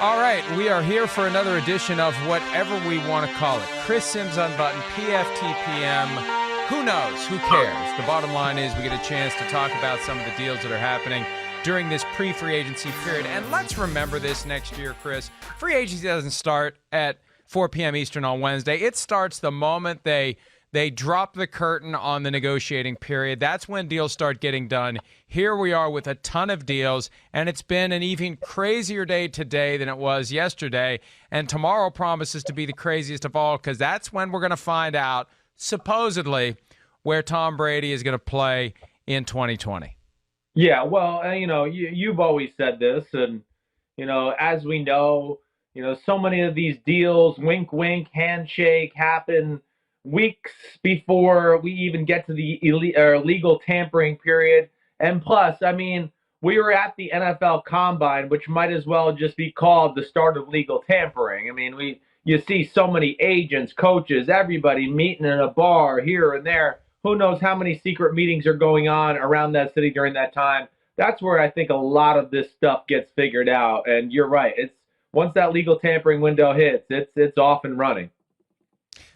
All right, we are here for another edition of whatever we want to call it. Chris Simms Unbuttoned, PFTPM. Who knows? Who cares? The bottom line is we get a chance to talk about some of the deals that are happening during this pre-free agency period. And let's remember this next year, Chris. Free agency doesn't start at 4 p.m. Eastern on Wednesday. It starts the moment they drop the curtain on the negotiating period. That's when deals start getting done. Here we are with a ton of deals, and it's been an even crazier day today than it was yesterday. And tomorrow promises to be the craziest of all, because that's when we're going to find out, supposedly, where Tom Brady is going to play in 2020. Yeah, well, you've always said this, and, as we know, so many of these deals, wink, wink, handshake, happen weeks before we even get to the legal tampering period. And plus, we were at the NFL Combine, which might as well just be called the start of legal tampering. You see so many agents, coaches, everybody meeting in a bar here and there. Who knows how many secret meetings are going on around that city during that time. That's where I think a lot of this stuff gets figured out. And you're right. It's once that legal tampering window hits, it's off and running.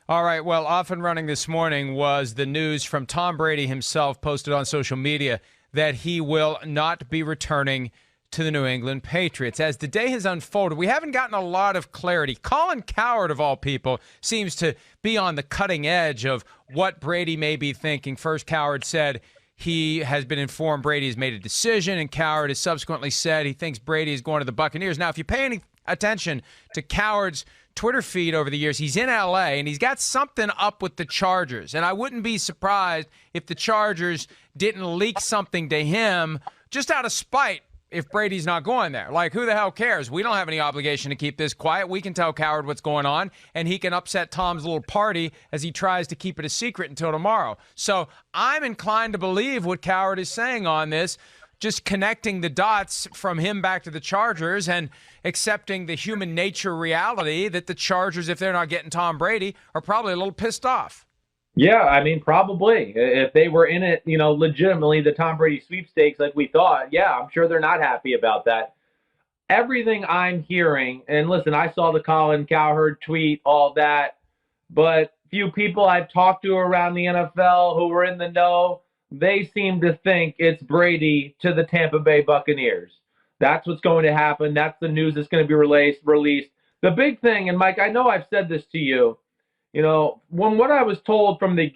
All right, well, off and running this morning was the news from Tom Brady himself, posted on social media, that he will not be returning to the New England Patriots. As the day has unfolded, we haven't gotten a lot of clarity. Colin Cowherd, of all people, seems to be on the cutting edge of what Brady may be thinking. First, Cowherd said he has been informed Brady has made a decision, and Cowherd has subsequently said he thinks Brady is going to the Buccaneers. Now, if you pay any attention to Cowherd's Twitter feed over the years, he's in L.A., and he's got something up with the Chargers. And I wouldn't be surprised if the Chargers didn't leak something to him just out of spite if Brady's not going there. Like, who the hell cares? We don't have any obligation to keep this quiet. We can tell Cowherd what's going on, and he can upset Tom's little party as he tries to keep it a secret until tomorrow. So I'm inclined to believe what Cowherd is saying on this, just connecting the dots from him back to the Chargers and accepting the human nature reality that the Chargers, if they're not getting Tom Brady, are probably a little pissed off. Yeah, probably. If they were in it, legitimately, the Tom Brady sweepstakes like we thought, yeah, I'm sure they're not happy about that. Everything I'm hearing, and listen, I saw the Colin Cowherd tweet, all that, but few people I've talked to around the NFL who were in the know, they seem to think it's Brady to the Tampa Bay Buccaneers. That's what's going to happen. That's the news that's going to be released. The big thing, and Mike, I know I've said this to you, when what I was told from the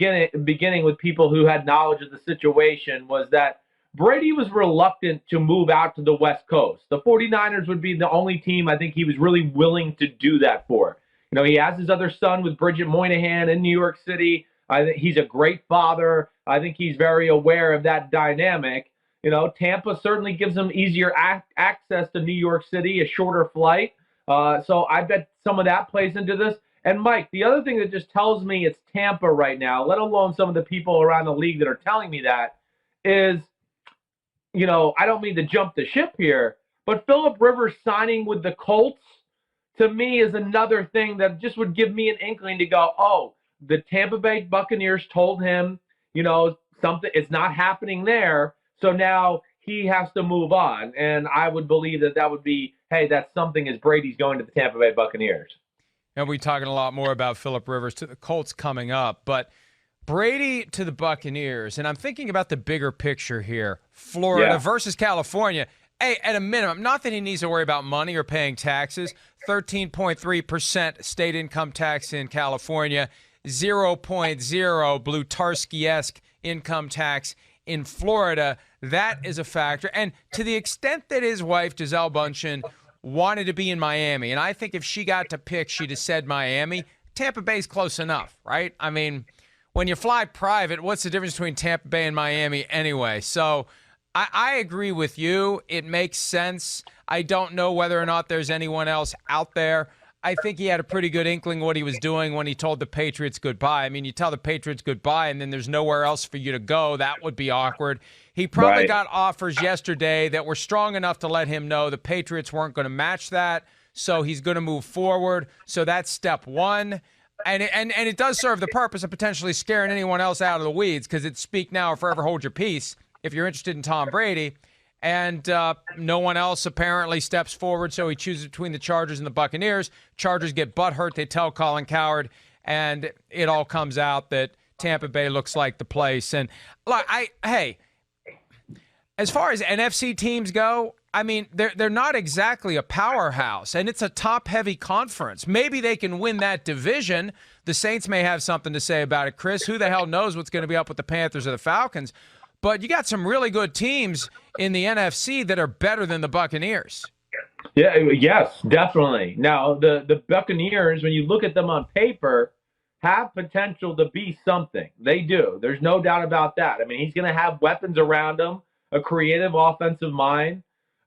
beginning with people who had knowledge of the situation was that Brady was reluctant to move out to the West Coast. The 49ers would be the only team I think he was really willing to do that for. He has his other son with Bridget Moynihan in New York City. I think he's a great father. I think he's very aware of that dynamic. Tampa certainly gives him easier access to New York City, a shorter flight. So I bet some of that plays into this. And Mike, the other thing that just tells me it's Tampa right now, let alone some of the people around the league that are telling me that, is, I don't mean to jump the ship here, but Phillip Rivers signing with the Colts, to me, is another thing that just would give me an inkling to go, oh, the Tampa Bay Buccaneers told him, something, it's not happening there. So now he has to move on. And I would believe that would be, hey, that's something as Brady's going to the Tampa Bay Buccaneers. And we're talking a lot more about Phillip Rivers to the Colts coming up. But Brady to the Buccaneers, and I'm thinking about the bigger picture here. Florida versus California. Hey, at a minimum, not that he needs to worry about money or paying taxes. 13.3% state income tax in California. 0.0 Blutarski-esque income tax in Florida. That is a factor. And to the extent that his wife, Gisele Bündchen, wanted to be in Miami, and I think if she got to pick, she'd have said Miami. Tampa Bay's close enough, right? When you fly private, what's the difference between Tampa Bay and Miami anyway? So I agree with you. It makes sense. I don't know whether or not there's anyone else out there. I think he had a pretty good inkling what he was doing when he told the Patriots goodbye. You tell the Patriots goodbye and then there's nowhere else for you to go. That would be awkward. He probably got offers yesterday that were strong enough to let him know the Patriots weren't going to match that, so he's going to move forward. So that's step one. And it does serve the purpose of potentially scaring anyone else out of the weeds, because it's speak now or forever hold your peace if you're interested in Tom Brady. and no one else apparently steps forward, so he chooses between the Chargers and the Buccaneers. Chargers get butthurt. They tell Colin Cowherd, and it all comes out that Tampa Bay looks like the place. And look, hey, as far as NFC teams go, I mean, they're not exactly a powerhouse, and it's a top-heavy conference. Maybe they can win that division. The Saints may have something to say about it, Chris. Who the hell knows what's going to be up with the Panthers or the Falcons? But you got some really good teams in the NFC that are better than the Buccaneers. Yeah, yes, definitely. Now, the Buccaneers, when you look at them on paper, have potential to be something. They do. There's no doubt about that. I mean, he's going to have weapons around him, a creative offensive mind,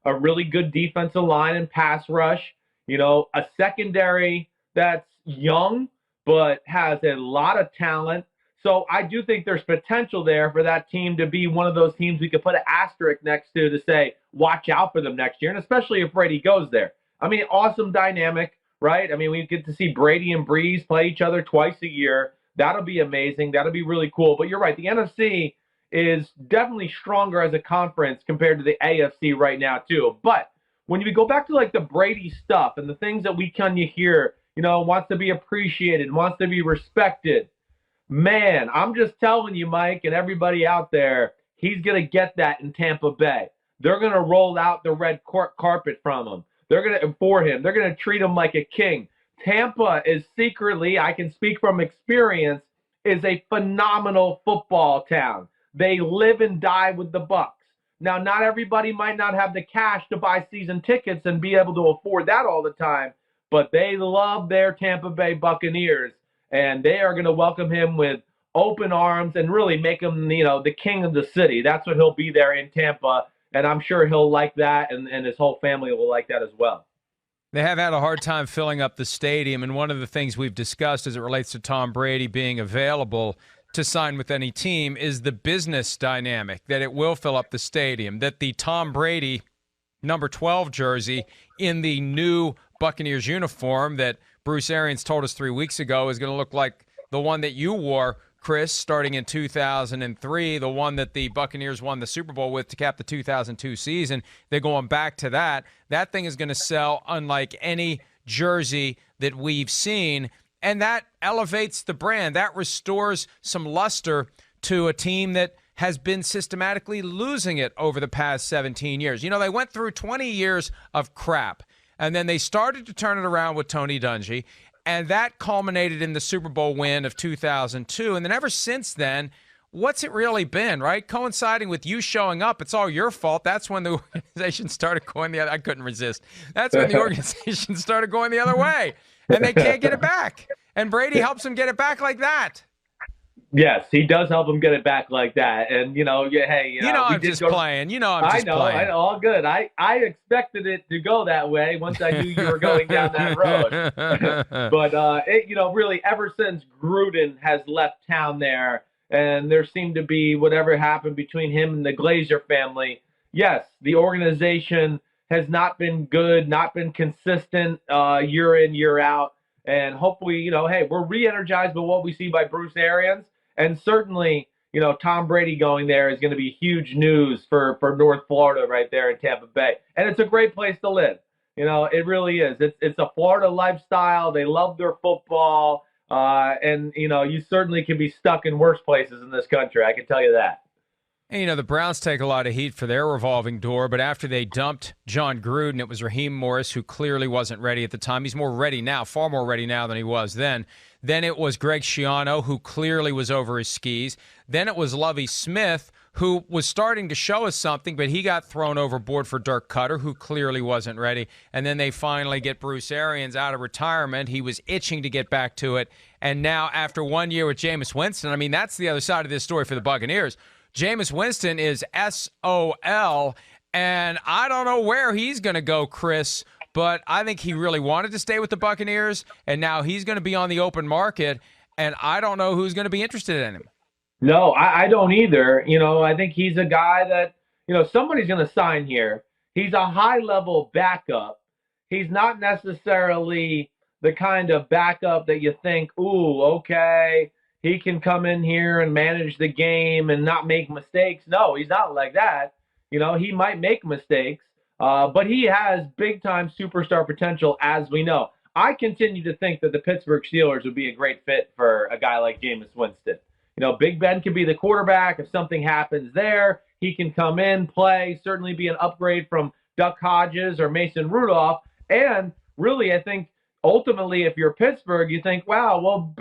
a really good defensive line and pass rush, a secondary that's young but has a lot of talent. So I do think there's potential there for that team to be one of those teams we could put an asterisk next to say, watch out for them next year, and especially if Brady goes there. I mean, awesome dynamic, right? I mean, we get to see Brady and Breeze play each other twice a year. That'll be amazing. That'll be really cool. But you're right, the NFC is definitely stronger as a conference compared to the AFC right now, too. But when you go back to, like, the Brady stuff and the things that we kind of hear, wants to be appreciated, wants to be respected, man, I'm just telling you, Mike, and everybody out there, he's going to get that in Tampa Bay. They're going to roll out the red carpet from him. They're going to for him. They're going to treat him like a king. Tampa is secretly, I can speak from experience, is a phenomenal football town. They live and die with the Bucs. Now, not everybody might not have the cash to buy season tickets and be able to afford that all the time, but they love their Tampa Bay Buccaneers, and they are going to welcome him with open arms and really make him, the king of the city. That's what he'll be there in Tampa, and I'm sure he'll like that, and his whole family will like that as well. They have had a hard time filling up the stadium, and one of the things we've discussed as it relates to Tom Brady being available to sign with any team is the business dynamic, that it will fill up the stadium, that the Tom Brady number 12 jersey in the new Buccaneers uniform that Bruce Arians told us 3 weeks ago is going to look like the one that you wore, Chris, starting in 2003, the one that the Buccaneers won the Super Bowl with to cap the 2002 season. They're going back to that. That thing is going to sell unlike any jersey that we've seen, and that elevates the brand. That restores some luster to a team that has been systematically losing it over the past 17 years. They went through 20 years of crap, and then they started to turn it around with Tony Dungy, and that culminated in the Super Bowl win of 2002. And then ever since then, what's it really been, right? Coinciding with you showing up, it's all your fault. That's when the organization started going the other. I couldn't resist. That's when the organization started going the other way, and they can't get it back. And Brady helps them get it back like that. Yes, he does help him get it back like that. And, hey, I'm just playing. I'm just playing. I know, all good. I expected it to go that way once I knew you were going down that road. But, really, ever since Gruden has left town there, and there seemed to be whatever happened between him and the Glazer family, yes, the organization has not been good, not been consistent year in, year out. And hopefully, hey, we're re-energized by what we see by Bruce Arians. And certainly, Tom Brady going there is going to be huge news for North Florida right there in Tampa Bay. And it's a great place to live. It really is. It's a Florida lifestyle. They love their football. And you certainly can be stuck in worse places in this country. I can tell you that. And, the Browns take a lot of heat for their revolving door, but after they dumped John Gruden, it was Raheem Morris, who clearly wasn't ready at the time. He's more ready now, far more ready now than he was then. Then it was Greg Schiano, who clearly was over his skis. Then it was Lovie Smith, who was starting to show us something, but he got thrown overboard for Dirk Cutter, who clearly wasn't ready. And then they finally get Bruce Arians out of retirement. He was itching to get back to it. And now, after 1 year with Jameis Winston, I mean, that's the other side of this story for the Buccaneers. Jameis Winston is SOL, and I don't know where he's going to go, Chris, but I think he really wanted to stay with the Buccaneers, and now he's going to be on the open market, and I don't know who's going to be interested in him. No, I don't either. I think he's a guy that, somebody's going to sign here. He's a high-level backup. He's not necessarily the kind of backup that you think, ooh, okay, he can come in here and manage the game and not make mistakes. No, he's not like that. He might make mistakes, but he has big-time superstar potential, as we know. I continue to think that the Pittsburgh Steelers would be a great fit for a guy like Jameis Winston. Big Ben can be the quarterback. If something happens there, he can come in, play, certainly be an upgrade from Duck Hodges or Mason Rudolph. And really, I think ultimately, if you're Pittsburgh, you think, wow, well,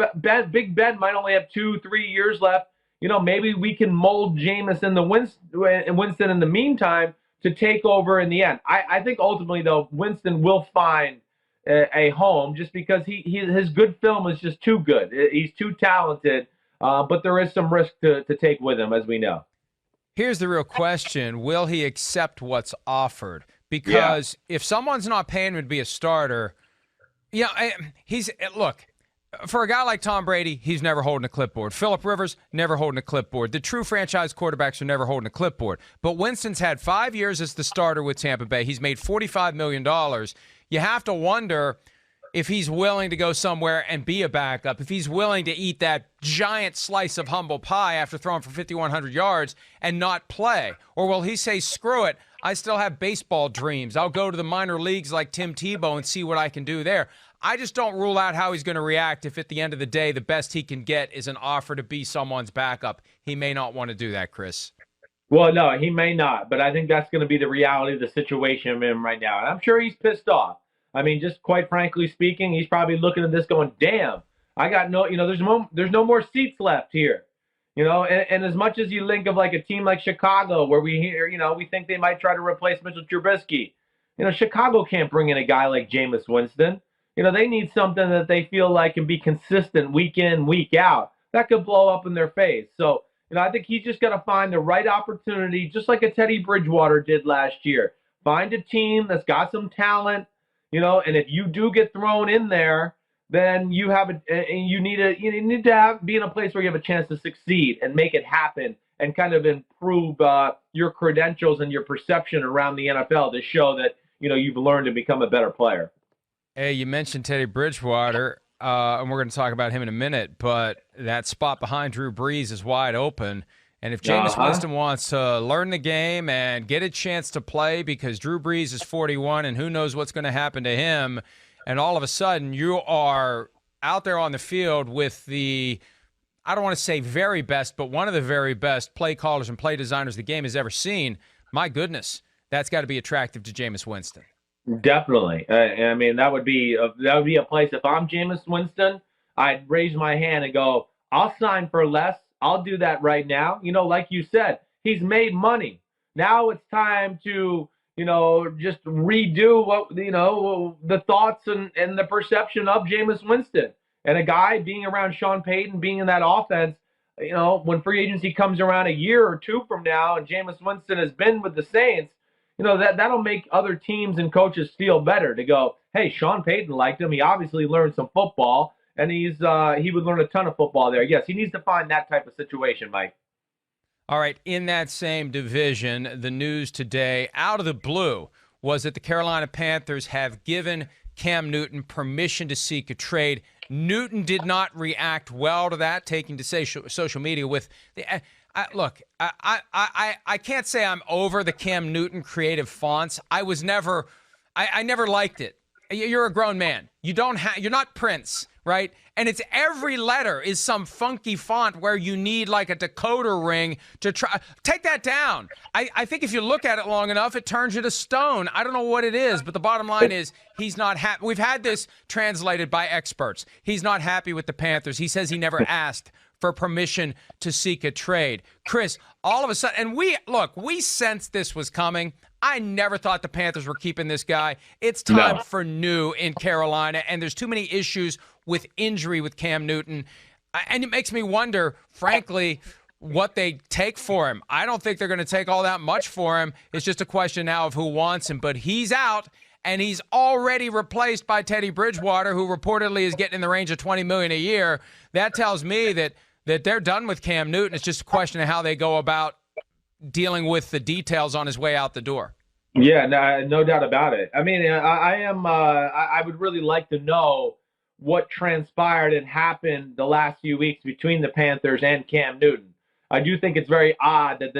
Big Ben might only have 2-3 years left. Maybe we can mold Jameis and Winston in the meantime to take over in the end. I think ultimately, though, Winston will find a home just because his good film is just too good. He's too talented. But there is some risk to take with him, as we know. Here's the real question. Will he accept what's offered? Because if someone's not paying him to be a starter, look, for a guy like Tom Brady, he's never holding a clipboard. Phillip Rivers, never holding a clipboard. The true franchise quarterbacks are never holding a clipboard. But Winston's had 5 years as the starter with Tampa Bay. He's made $45 million. You have to wonder if he's willing to go somewhere and be a backup, if he's willing to eat that giant slice of humble pie after throwing for 5,100 yards and not play. Or will he say, screw it, I still have baseball dreams. I'll go to the minor leagues like Tim Tebow and see what I can do there. I just don't rule out how he's going to react if at the end of the day the best he can get is an offer to be someone's backup. He may not want to do that, Chris. Well, no, he may not, but I think that's going to be the reality of the situation I'm in right now. And I'm sure he's pissed off. I mean, just quite frankly speaking, he's probably looking at this going, damn, I got there's no more seats left here. And as much as you think of like a team like Chicago where we think they might try to replace Mitchell Trubisky, Chicago can't bring in a guy like Jameis Winston. They need something that they feel like can be consistent week in, week out. That could blow up in their face. So, I think he's just got to find the right opportunity, just like a Teddy Bridgewater did last year. Find a team that's got some talent. And if you do get thrown in there, then you need to be in a place where you have a chance to succeed and make it happen and kind of improve your credentials and your perception around the NFL to show that you've learned to become a better player. Hey, you mentioned Teddy Bridgewater, and we're going to talk about him in a minute, but that spot behind Drew Brees is wide open. And if Jameis Winston wants to learn the game and get a chance to play because Drew Brees is 41 and who knows what's going to happen to him, and all of a sudden you are out there on the field with the, I don't want to say very best, but one of the very best play callers and play designers the game has ever seen, my goodness, that's got to be attractive to Jameis Winston. Definitely. I mean, that would be a place. If I'm Jameis Winston, I'd raise my hand and go, I'll sign for less. I'll do that right now. Like you said, he's made money. Now it's time to, just redo what, the thoughts and the perception of Jameis Winston. And a guy being around Sean Payton, being in that offense, when free agency comes around a year or two from now and Jameis Winston has been with the Saints, that'll make other teams and coaches feel better to go, hey, Sean Payton liked him. He obviously learned some football. And he would learn a ton of football there. Yes, he needs to find that type of situation, Mike. All right, in that same division, the news today, out of the blue, was that the Carolina Panthers have given Cam Newton permission to seek a trade. Newton did not react well to that, taking to social media with the look, I can't say I'm over the Cam Newton creative fonts. I never liked it. You're a grown man. You're not Prince, right? And it's every letter is some funky font where you need like a decoder ring to try. Take that down. I think if you look at it long enough, it turns you to stone. I don't know what it is, but the bottom line is he's not happy. We've had this translated by experts. He's not happy with the Panthers. He says he never asked for permission to seek a trade. Chris, all of a sudden, and we sensed this was coming. I never thought the Panthers were keeping this guy. It's time for new in Carolina, and there's too many issues with injury with Cam Newton. And it makes me wonder, frankly, what they take for him. I don't think they're going to take all that much for him. It's just a question now of who wants him. But he's out, and he's already replaced by Teddy Bridgewater, who reportedly is getting in the range of $20 million a year. That tells me that they're done with Cam Newton. It's just a question of how they go about dealing with the details on his way out the door. Yeah, no doubt about it. I mean, I would really like to know what transpired and happened the last few weeks between the Panthers and Cam Newton. I do think it's very odd that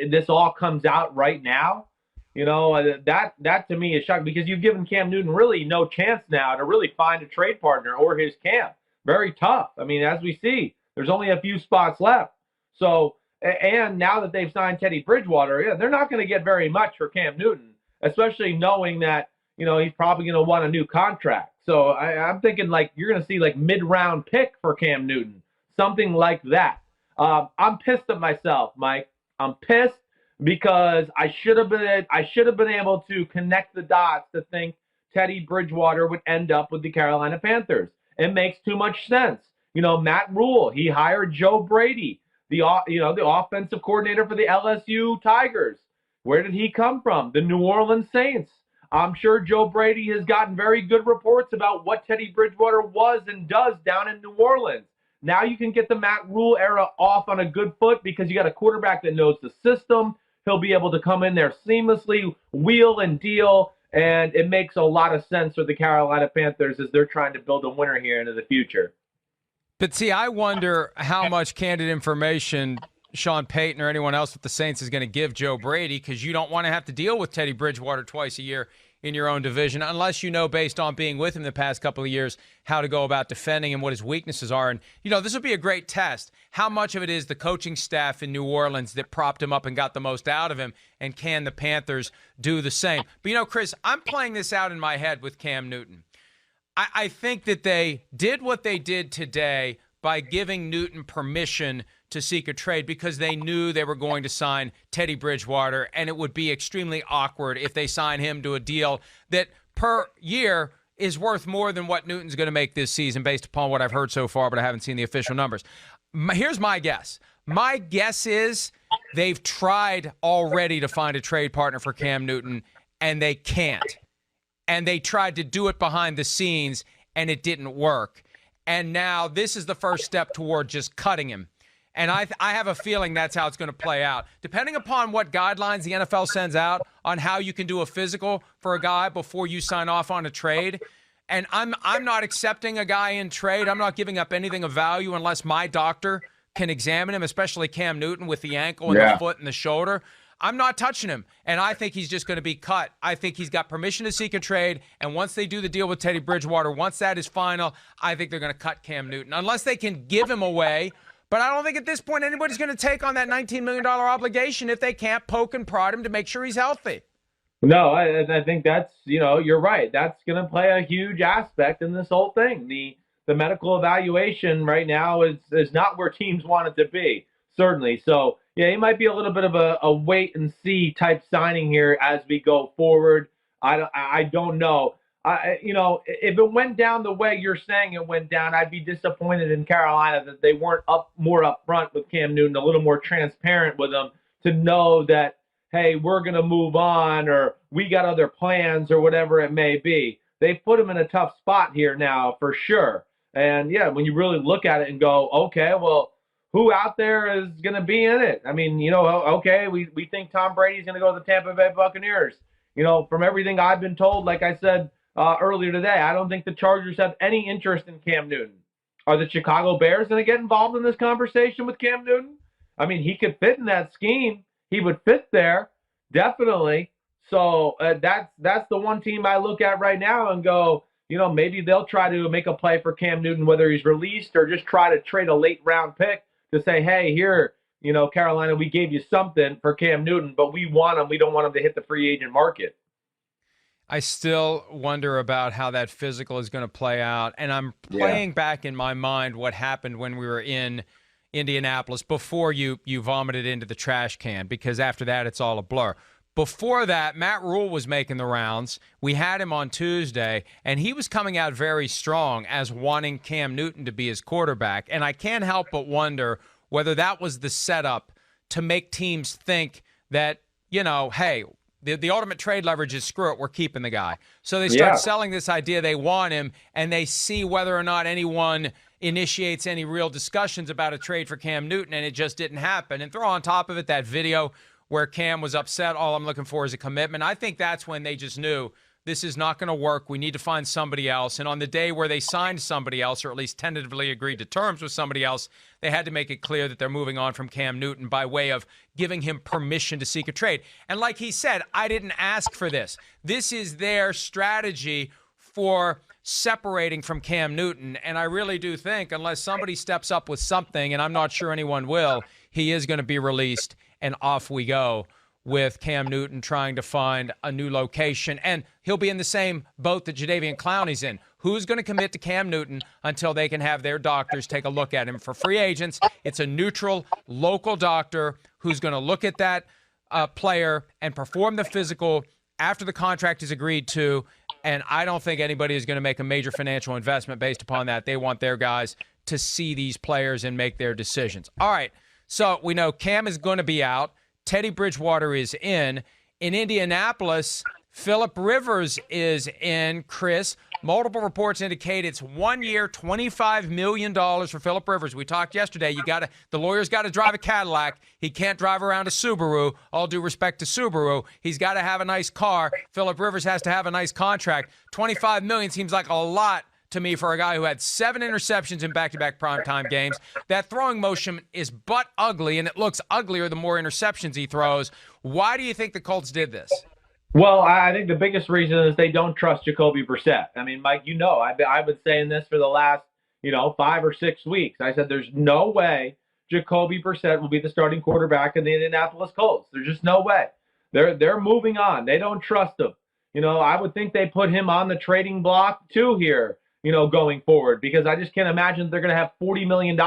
this all comes out right now, that to me is shocking because you've given Cam Newton really no chance now to really find a trade partner or his camp. Very tough. I mean, as we see, there's only a few spots left. So, and now that they've signed Teddy Bridgewater, yeah, they're not going to get very much for Cam Newton, especially knowing that, he's probably going to want a new contract. So I'm thinking like you're going to see like mid-round pick for Cam Newton, something like that. I'm pissed at myself, Mike. I'm pissed because I should have been able to connect the dots to think Teddy Bridgewater would end up with the Carolina Panthers. It makes too much sense. Matt Rule, he hired Joe Brady, the offensive coordinator for the LSU Tigers. Where did he come from? The New Orleans Saints. I'm sure Joe Brady has gotten very good reports about what Teddy Bridgewater was and does down in New Orleans. Now you can get the Matt Rule era off on a good foot because you got a quarterback that knows the system. He'll be able to come in there seamlessly, wheel and deal, and it makes a lot of sense for the Carolina Panthers as they're trying to build a winner here into the future. But see, I wonder how much candid information Sean Payton or anyone else with the Saints is going to give Joe Brady, because you don't want to have to deal with Teddy Bridgewater twice a year in your own division, unless you know, based on being with him the past couple of years, how to go about defending and what his weaknesses are. And, this will be a great test. How much of it is the coaching staff in New Orleans that propped him up and got the most out of him, and can the Panthers do the same? But, Chris, I'm playing this out in my head with Cam Newton. I think that they did what they did today by giving Newton permission to seek a trade because they knew they were going to sign Teddy Bridgewater, and it would be extremely awkward if they sign him to a deal that per year is worth more than what Newton's going to make this season based upon what I've heard so far, but I haven't seen the official numbers. Here's my guess. My guess is they've tried already to find a trade partner for Cam Newton, and they can't. And they tried to do it behind the scenes, and it didn't work. And now this is the first step toward just cutting him. And I have a feeling that's how it's going to play out. Depending upon what guidelines the NFL sends out on how you can do a physical for a guy before you sign off on a trade. And I'm not accepting a guy in trade. I'm not giving up anything of value unless my doctor can examine him, especially Cam Newton with the ankle and the foot and the shoulder. I'm not touching him, and I think he's just going to be cut. I think he's got permission to seek a trade, and once they do the deal with Teddy Bridgewater, once that is final, I think they're going to cut Cam Newton, unless they can give him away. But I don't think at this point anybody's going to take on that $19 million obligation if they can't poke and prod him to make sure he's healthy. No, I think that's, you're right. That's going to play a huge aspect in this whole thing. The medical evaluation right now is not where teams want it to be, certainly. So, yeah, it might be a little bit of a wait and see type signing here as we go forward. I don't know. If it went down the way you're saying it went down, I'd be disappointed in Carolina that they weren't more upfront with Cam Newton, a little more transparent with him to know that, hey, we're going to move on, or we got other plans, or whatever it may be. They put him in a tough spot here now for sure. And yeah, when you really look at it and go, okay, well, who out there is going to be in it? I mean, okay, we think Tom Brady's going to go to the Tampa Bay Buccaneers. From everything I've been told, like I said earlier today, I don't think the Chargers have any interest in Cam Newton. Are the Chicago Bears going to get involved in this conversation with Cam Newton? I mean, he could fit in that scheme. He would fit there, definitely. So that's the one team I look at right now and go, maybe they'll try to make a play for Cam Newton, whether he's released or just try to trade a late round pick to say, hey, here, Carolina, we gave you something for Cam Newton, but we want him. We don't want him to hit the free agent market. I still wonder about how that physical is going to play out. And I'm playing back in my mind what happened when we were in Indianapolis before you vomited into the trash can, because after that, it's all a blur. Before that, Matt Rule was making the rounds. We had him on Tuesday, and he was coming out very strong as wanting Cam Newton to be his quarterback. And I can't help but wonder whether that was the setup to make teams think that, hey, the ultimate trade leverage is screw it, we're keeping the guy. So they start selling this idea they want him, and they see whether or not anyone initiates any real discussions about a trade for Cam Newton, and it just didn't happen. And throw on top of it that video where Cam was upset, all I'm looking for is a commitment. I think that's when they just knew this is not going to work. We need to find somebody else. And on the day where they signed somebody else, or at least tentatively agreed to terms with somebody else, they had to make it clear that they're moving on from Cam Newton by way of giving him permission to seek a trade. And like he said, I didn't ask for this. This is their strategy for separating from Cam Newton. And I really do think, unless somebody steps up with something, and I'm not sure anyone will, he is going to be released, and off we go with Cam Newton trying to find a new location. And he'll be in the same boat that Jadeveon Clowney's in. Who's going to commit to Cam Newton until they can have their doctors take a look at him? For free agents, it's a neutral, local doctor who's going to look at that player and perform the physical after the contract is agreed to. And I don't think anybody is going to make a major financial investment based upon that. They want their guys to see these players and make their decisions. All right, so we know Cam is going to be out. Teddy Bridgewater is in. In Indianapolis, Phillip Rivers is in, Chris. Multiple reports indicate it's 1 year, $25 million for Phillip Rivers. We talked yesterday. The lawyer's got to drive a Cadillac. He can't drive around a Subaru. All due respect to Subaru. He's got to have a nice car. Phillip Rivers has to have a nice contract. $25 million seems like a lot to me for a guy who had 7 interceptions in back-to-back primetime games. That throwing motion is butt ugly, and it looks uglier the more interceptions he throws. Why do you think the Colts did this? Well, I think the biggest reason is they don't trust Jacoby Brissett. I mean, Mike, I've been saying this for the last, 5 or 6 weeks. I said there's no way Jacoby Brissett will be the starting quarterback in the Indianapolis Colts. There's just no way. They're moving on. They don't trust him. I would think they put him on the trading block too here, going forward, because I just can't imagine they're going to have $40 million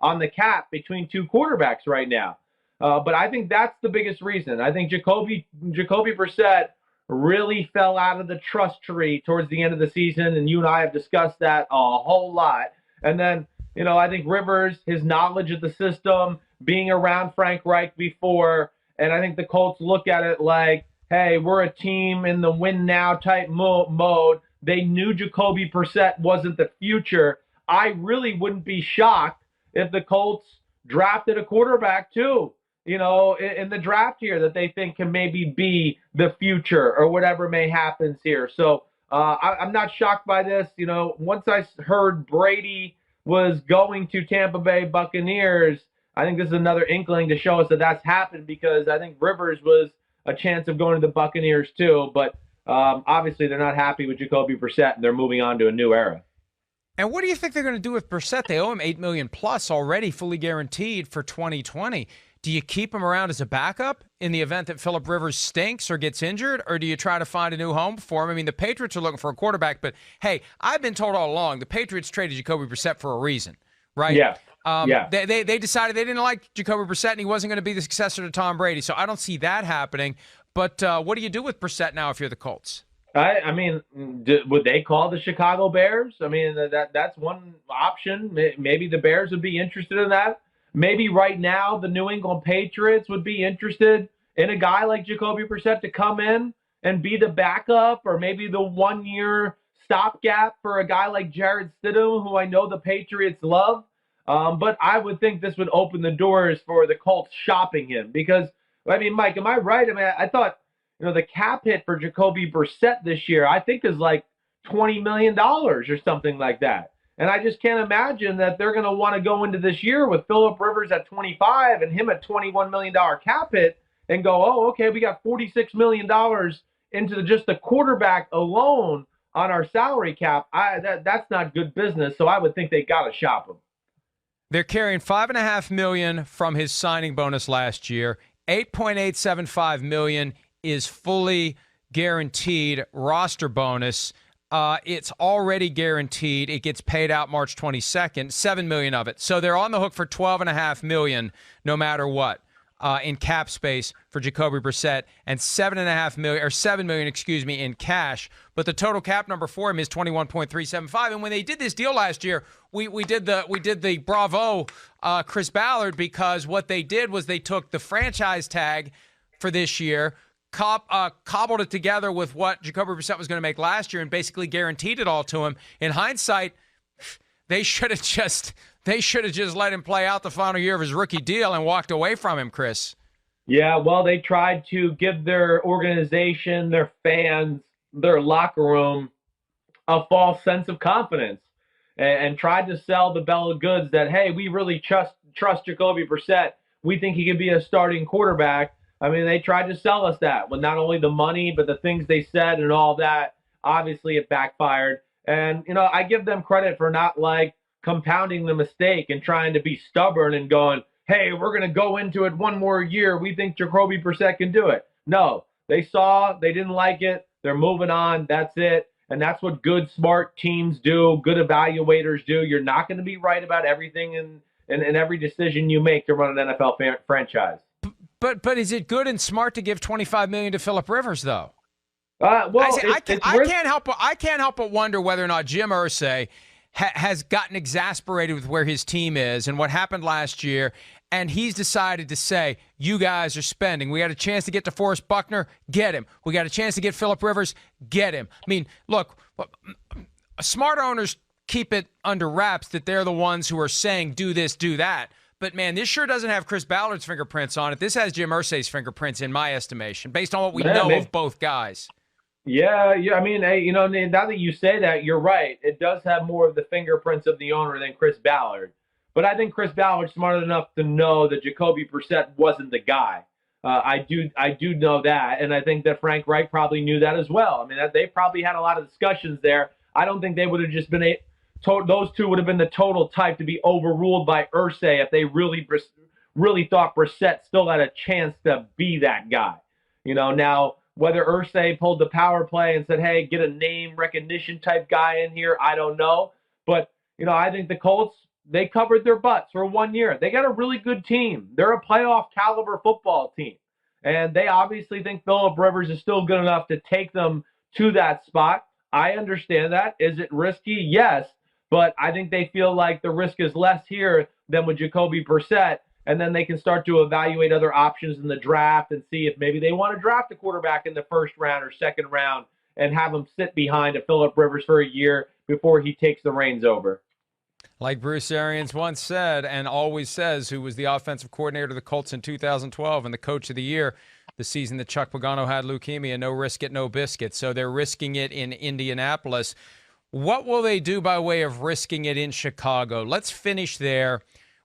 on the cap between two quarterbacks right now. But I think that's the biggest reason. I think Jacoby Brissett really fell out of the trust tree towards the end of the season, and you and I have discussed that a whole lot. And then, I think Rivers, his knowledge of the system, being around Frank Reich before, and I think the Colts look at it like, hey, we're a team in the win-now type mode. They knew Jacoby Brissett wasn't the future. I really wouldn't be shocked if the Colts drafted a quarterback too, in the draft here that they think can maybe be the future or whatever may happen here. So I'm not shocked by this. Once I heard Brady was going to Tampa Bay Buccaneers, I think this is another inkling to show us that that's happened, because I think Rivers was a chance of going to the Buccaneers too. But obviously they're not happy with Jacoby Brissett, and they're moving on to a new era. And what do you think they're going to do with Brissett? They owe him $8 million plus already, fully guaranteed for 2020. Do you keep him around as a backup in the event that Phillip Rivers stinks or gets injured, or do you try to find a new home for him? I mean, the Patriots are looking for a quarterback, but hey, I've been told all along the Patriots traded Jacoby Brissett for a reason, right? Yeah. They decided they didn't like Jacoby Brissett, and he wasn't going to be the successor to Tom Brady, so I don't see that happening. But what do you do with Brissett now if you're the Colts? I mean, would they call the Chicago Bears? I mean, that's one option. Maybe the Bears would be interested in that. Maybe right now the New England Patriots would be interested in a guy like Jacoby Brissett to come in and be the backup, or maybe the 1 year stopgap for a guy like Jarrett Stidham, who I know the Patriots love. But I would think this would open the doors for the Colts shopping him, because, I mean, Mike, am I right? I mean, I thought, the cap hit for Jacoby Brissett this year, I think, is like $20 million or something like that. And I just can't imagine that they're going to want to go into this year with Phillip Rivers at 25 and him at $21 million cap hit and go, oh, okay, we got $46 million into just the quarterback alone on our salary cap. That's not good business. So I would think they got to shop him. They're carrying $5.5 million from his signing bonus last year. $8.875 million is fully guaranteed roster bonus. It's already guaranteed. It gets paid out March 22nd, $7 million of it. So they're on the hook for $12.5 million no matter what in cap space for Jacoby Brissett, and $7.5 million, or $7 million, in cash. But the total cap number for him is $21.375. And when they did this deal last year, we did the bravo Chris Ballard, because what they did was they took the franchise tag for this year, cobbled it together with what Jacoby Brissett was going to make last year, and basically guaranteed it all to him. In hindsight, they should have just let him play out the final year of his rookie deal and walked away from him, Chris. Yeah, well, they tried to give their organization, their fans, their locker room a false sense of confidence and tried to sell the bill of goods that, hey, we really trust Jacoby Brissett. We think he can be a starting quarterback. I mean, they tried to sell us that with not only the money, but the things they said and all that. Obviously, it backfired. And, I give them credit for not like compounding the mistake and trying to be stubborn and going, hey, we're going to go into it one more year. We think Jacoby Brissett can do it. No, they didn't like it. They're moving on. That's it. And that's what good, smart teams do, good evaluators do. You're not going to be right about everything and every decision you make to run an NFL franchise. But is it good and smart to give $25 million to Phillip Rivers, though? I can't help but wonder whether or not Jim Irsay has gotten exasperated with where his team is and what happened last year, and he's decided to say, you guys are spending. We got a chance to get to Forrest Buckner, get him. We got a chance to get Phillip Rivers, get him. I mean, look, smart owners keep it under wraps that they're the ones who are saying do this, do that. But, man, this sure doesn't have Chris Ballard's fingerprints on it. This has Jim Irsay's fingerprints, in my estimation, based on what we know of both guys. Yeah. I mean, hey, now that you say that, you're right. It does have more of the fingerprints of the owner than Chris Ballard. But I think Chris Ballard's smart enough to know that Jacoby Brissett wasn't the guy. I do know that, and I think that Frank Reich probably knew that as well. I mean, they probably had a lot of discussions there. I don't think they would have just been those two would have been the total type to be overruled by Irsay if they really thought Brissett still had a chance to be that guy. Now whether Irsay pulled the power play and said, hey, get a name recognition type guy in here, I don't know. But I think the Colts, they covered their butts for 1 year. They got a really good team. They're a playoff caliber football team. And they obviously think Phillip Rivers is still good enough to take them to that spot. I understand that. Is it risky? Yes. But I think they feel like the risk is less here than with Jacoby Brissett. And then they can start to evaluate other options in the draft and see if maybe they want to draft a quarterback in the first round or second round and have him sit behind a Phillip Rivers for a year before he takes the reins over. Like Bruce Arians once said, and always says, who was the offensive coordinator of the Colts in 2012 and the coach of the year the season that Chuck Pagano had leukemia, no risk it, no biscuit. So they're risking it in Indianapolis. What will they do by way of risking it in Chicago? Let's finish there.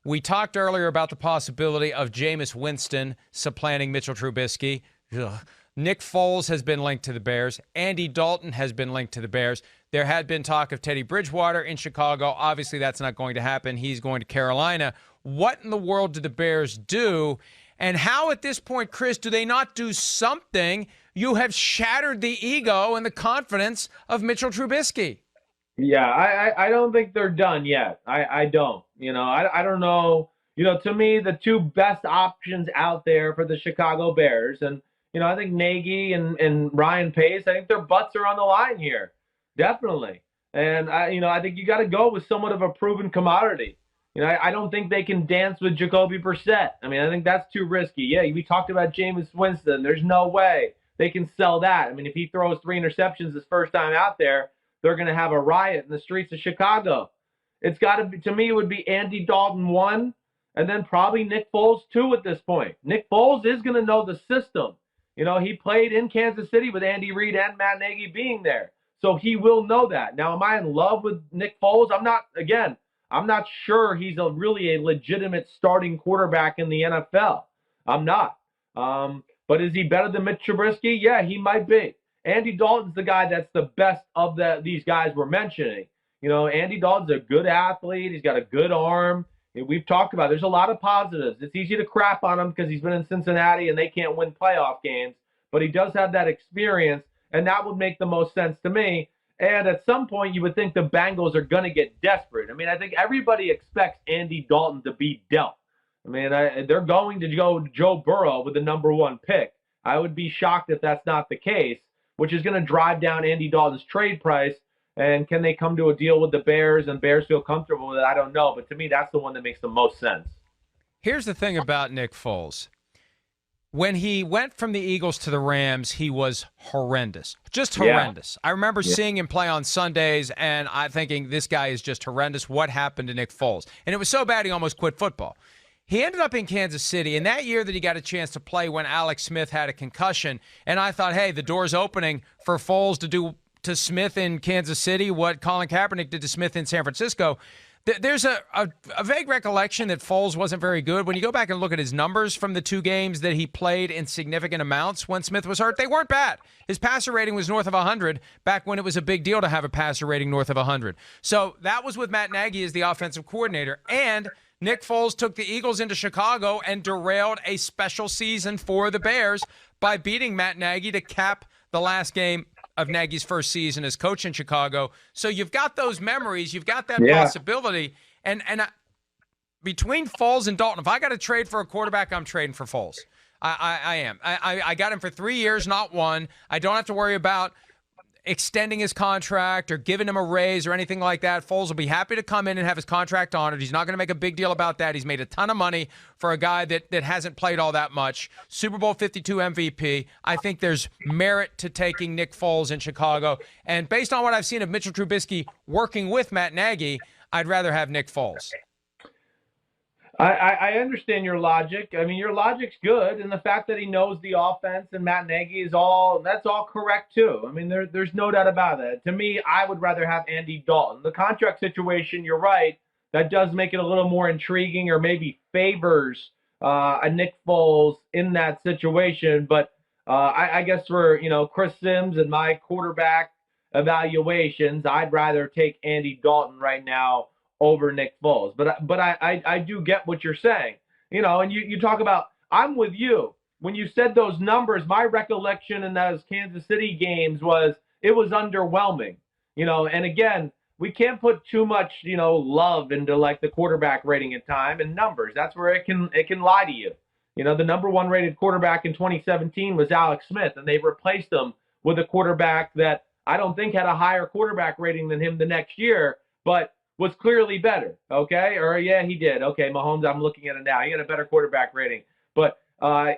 We talked earlier about the possibility of Jameis Winston supplanting Mitchell Trubisky. Ugh. Nick Foles has been linked to the Bears. Andy Dalton has been linked to the Bears. There had been talk of Teddy Bridgewater in Chicago. Obviously, that's not going to happen. He's going to Carolina. What in the world do the Bears do? And how at this point, Chris, do they not do something? You have shattered the ego and the confidence of Mitchell Trubisky. Yeah, I don't think they're done yet. I don't. I don't know. To me, the two best options out there for the Chicago Bears, and I think Nagy and Ryan Pace, I think their butts are on the line here, definitely. And I think you got to go with somewhat of a proven commodity. I don't think they can dance with Jacoby Brissett. I mean, I think that's too risky. Yeah, we talked about Jameis Winston. There's no way they can sell that. I mean, if he throws 3 interceptions his first time out there, they're going to have a riot in the streets of Chicago. It's got to be, to me, it would be Andy Dalton 1, and then probably Nick Foles 2 at this point. Nick Foles is going to know the system. He played in Kansas City with Andy Reid and Matt Nagy being there. So he will know that. Now, am I in love with Nick Foles? I'm not sure he's really a legitimate starting quarterback in the NFL. I'm not. But is he better than Mitch Trubisky? Yeah, he might be. Andy Dalton's the guy that's the best of these guys we're mentioning. Andy Dalton's a good athlete. He's got a good arm. We've talked about it. There's a lot of positives. It's easy to crap on him because he's been in Cincinnati and they can't win playoff games. But he does have that experience, and that would make the most sense to me. And at some point, you would think the Bengals are going to get desperate. I mean, I think everybody expects Andy Dalton to be dealt. I mean, they're going to go Joe Burrow with the number 1 pick. I would be shocked if that's not the case, which is going to drive down Andy Dalton's trade price. And can they come to a deal with the Bears and Bears feel comfortable with it? I don't know. But to me, that's the one that makes the most sense. Here's the thing about Nick Foles. When he went from the Eagles to the Rams, he was horrendous. Just horrendous. Yeah. I remember seeing him play on Sundays, and I'm thinking, this guy is just horrendous. What happened to Nick Foles? And it was so bad he almost quit football. he ended up in Kansas City. And that year that he got a chance to play when Alex Smith had a concussion, and I thought, hey, the door's opening for Foles to do to Smith in Kansas City what Colin Kaepernick did to Smith in San Francisco. There's a vague recollection that Foles wasn't very good. When you go back and look at his numbers from the 2 games that he played in significant amounts when Smith was hurt, they weren't bad. His passer rating was north of 100 back when it was a big deal to have a passer rating north of 100. So that was with Matt Nagy as the offensive coordinator. And Nick Foles took the Eagles into Chicago and derailed a special season for the Bears by beating Matt Nagy to cap the last game of Nagy's first season as coach in Chicago. So you've got those memories, you've got that possibility, and between Foles and Dalton, if I got to trade for a quarterback, I'm trading for Foles. I am. I got him for 3 years, not 1. I don't have to worry about extending his contract or giving him a raise or anything like that. Foles will be happy to come in and have his contract honored. He's not going to make a big deal about that. He's made a ton of money for a guy that hasn't played all that much. Super Bowl 52 MVP. I think there's merit to taking Nick Foles in Chicago. And based on what I've seen of Mitchell Trubisky working with Matt Nagy, I'd rather have Nick Foles. I understand your logic. I mean, your logic's good, and the fact that he knows the offense and Matt Nagy that's all correct too. I mean, there's no doubt about it. To me, I would rather have Andy Dalton. The contract situation, you're right, that does make it a little more intriguing, or maybe favors a Nick Foles in that situation. But I guess for Chris Simms and my quarterback evaluations, I'd rather take Andy Dalton right now over Nick Foles. But I do get what you're saying. And you talk about, I'm with you. When you said those numbers, my recollection in those Kansas City games was it was underwhelming. And again, we can't put too much, love into like the quarterback rating at time and numbers. That's where it can lie to you. The number 1 rated quarterback in 2017 was Alex Smith, and they replaced him with a quarterback that I don't think had a higher quarterback rating than him the next year, but was clearly better, okay? Or, yeah, he did. Okay, Mahomes, I'm looking at it now. He had a better quarterback rating. But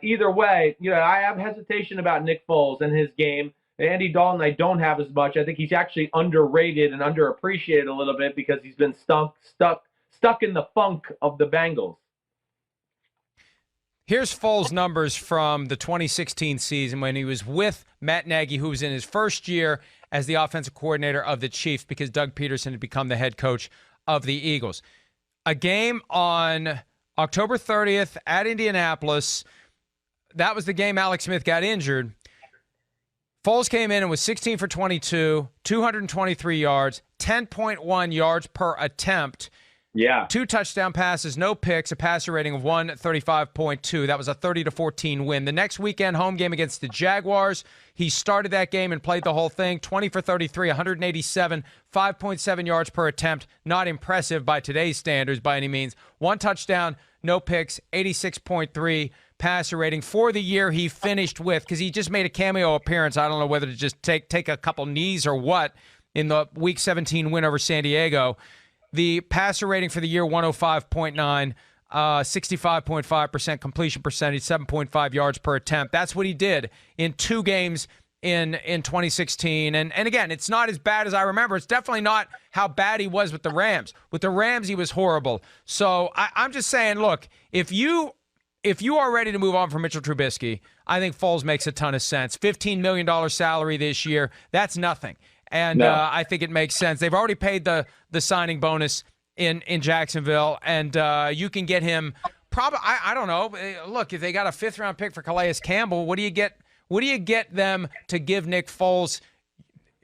either way, I have hesitation about Nick Foles and his game. Andy Dalton, I don't have as much. I think he's actually underrated and underappreciated a little bit because he's been stuck in the funk of the Bengals. Here's Foles' numbers from the 2016 season when he was with Matt Nagy, who was in his first year as the offensive coordinator of the Chiefs because Doug Peterson had become the head coach of the Eagles. A game on October 30th at Indianapolis. That was the game Alex Smith got injured. Foles came in and was 16 for 22, 223 yards, 10.1 yards per attempt. Yeah. 2 touchdown passes, no picks, a passer rating of 135.2. That was a 30-14 win. The next weekend home game against the Jaguars, he started that game and played the whole thing. 20 for 33, 187, 5.7 yards per attempt. Not impressive by today's standards by any means. 1 touchdown, no picks, 86.3 passer rating for the year he finished with, because he just made a cameo appearance. I don't know whether to just take a couple knees or what in the Week 17 win over San Diego. The passer rating for the year, 105.9, 65.5% completion percentage, 7.5 yards per attempt. That's what he did in 2 games in 2016. And again, it's not as bad as I remember. It's definitely not how bad he was with the Rams. With the Rams, he was horrible. So I'm just saying, look, if you are ready to move on from Mitchell Trubisky, I think Foles makes a ton of sense. $15 million salary this year, that's nothing. And I think it makes sense. They've already paid the signing bonus in Jacksonville, and you can get him probably. I don't know. Look, if they got a 5th-round pick for Calais Campbell, what do you get? What do you get them to give Nick Foles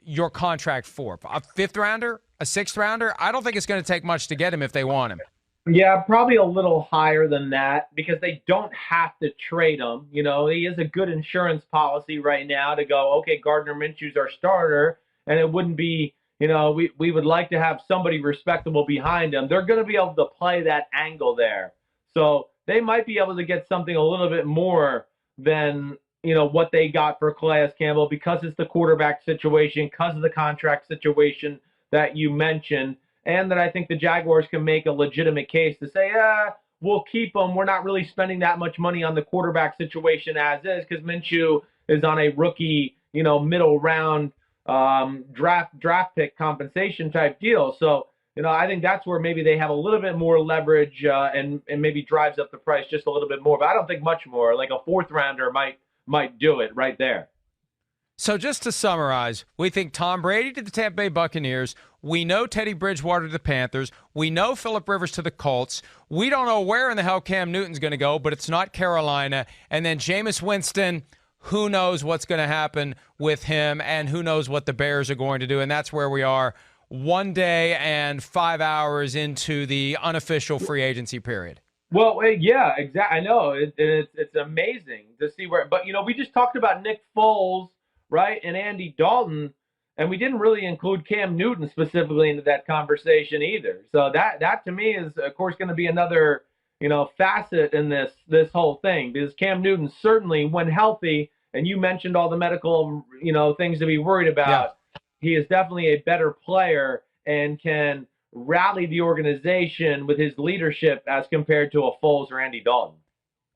your contract for? A 5th-rounder, a 6th-rounder? I don't think it's going to take much to get him if they want him. Yeah, probably a little higher than that because they don't have to trade him. He has a good insurance policy right now to go, okay, Gardner Minshew's our starter. And it wouldn't be, we would like to have somebody respectable behind them. They're going to be able to play that angle there. So they might be able to get something a little bit more than, what they got for Calais Campbell because it's the quarterback situation, because of the contract situation that you mentioned, and that I think the Jaguars can make a legitimate case to say, we'll keep him. We're not really spending that much money on the quarterback situation as is because Minshew is on a rookie, middle round draft pick compensation type deal. So I think that's where maybe they have a little bit more leverage and maybe drives up the price just a little bit more. But I don't think much more. Like a fourth rounder might do it right there. So just to summarize, we think Tom Brady to the Tampa Bay Buccaneers. We know Teddy Bridgewater to the Panthers. We know Phillip Rivers to the Colts. We don't know where in the hell Cam Newton's going to go, but it's not Carolina. And then Jameis Winston, who knows what's going to happen with him, and who knows what the Bears are going to do. And that's where we are 1 day and 5 hours into the unofficial free agency period. Well, yeah, exactly. I know. It's amazing to see where – but, we just talked about Nick Foles, right, and Andy Dalton, and we didn't really include Cam Newton specifically into that conversation either. So that to me is, of course, going to be another, facet in this whole thing, because Cam Newton certainly, when healthy, and you mentioned all the medical, things to be worried about, he is definitely a better player and can rally the organization with his leadership as compared to a Foles or Andy Dalton.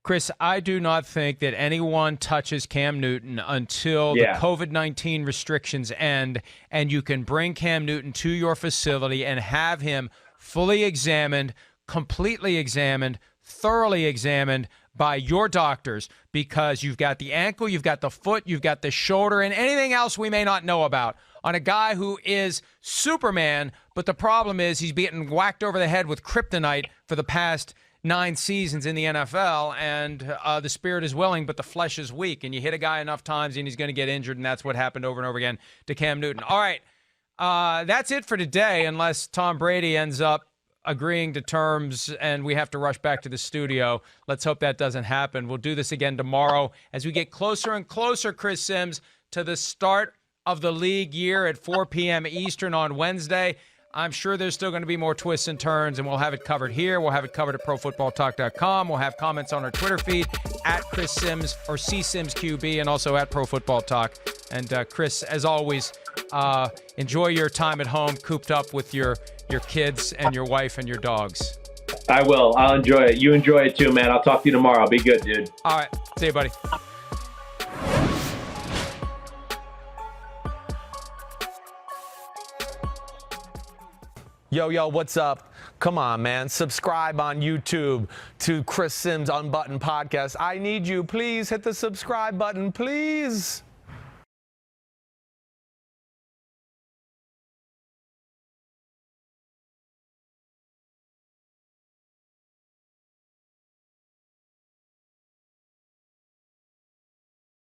Chris, I do not think that anyone touches Cam Newton until the COVID-19 restrictions end and you can bring Cam Newton to your facility and have him fully examined, completely examined, thoroughly examined by your doctors, because you've got the ankle, you've got the foot, you've got the shoulder, and anything else we may not know about on a guy who is Superman, but the problem is he's being whacked over the head with kryptonite for the past 9 seasons in the NFL, and the spirit is willing, but the flesh is weak, and you hit a guy enough times and he's going to get injured, and that's what happened over and over again to Cam Newton. All right, that's it for today, unless Tom Brady ends up agreeing to terms and we have to rush back to the studio. Let's hope that doesn't happen. We'll do this again tomorrow as we get closer and closer, Chris Simms, to the start of the league year at 4 p.m. Eastern on Wednesday. I'm sure there's still going to be more twists and turns, and we'll have it covered here. We'll have it covered at ProFootballTalk.com. We'll have comments on our Twitter feed at Chris Simms or CSimsQB, and also at ProFootballTalk. And Chris, as always, enjoy your time at home, cooped up with your kids and your wife and your dogs. I will. I'll enjoy it. You enjoy it too, man. I'll talk to you tomorrow. Be good, dude. All right. See you, buddy. Yo, what's up? Come on, man. Subscribe on YouTube to Chris Simms Unbuttoned podcast. I need you. Please hit the subscribe button, please.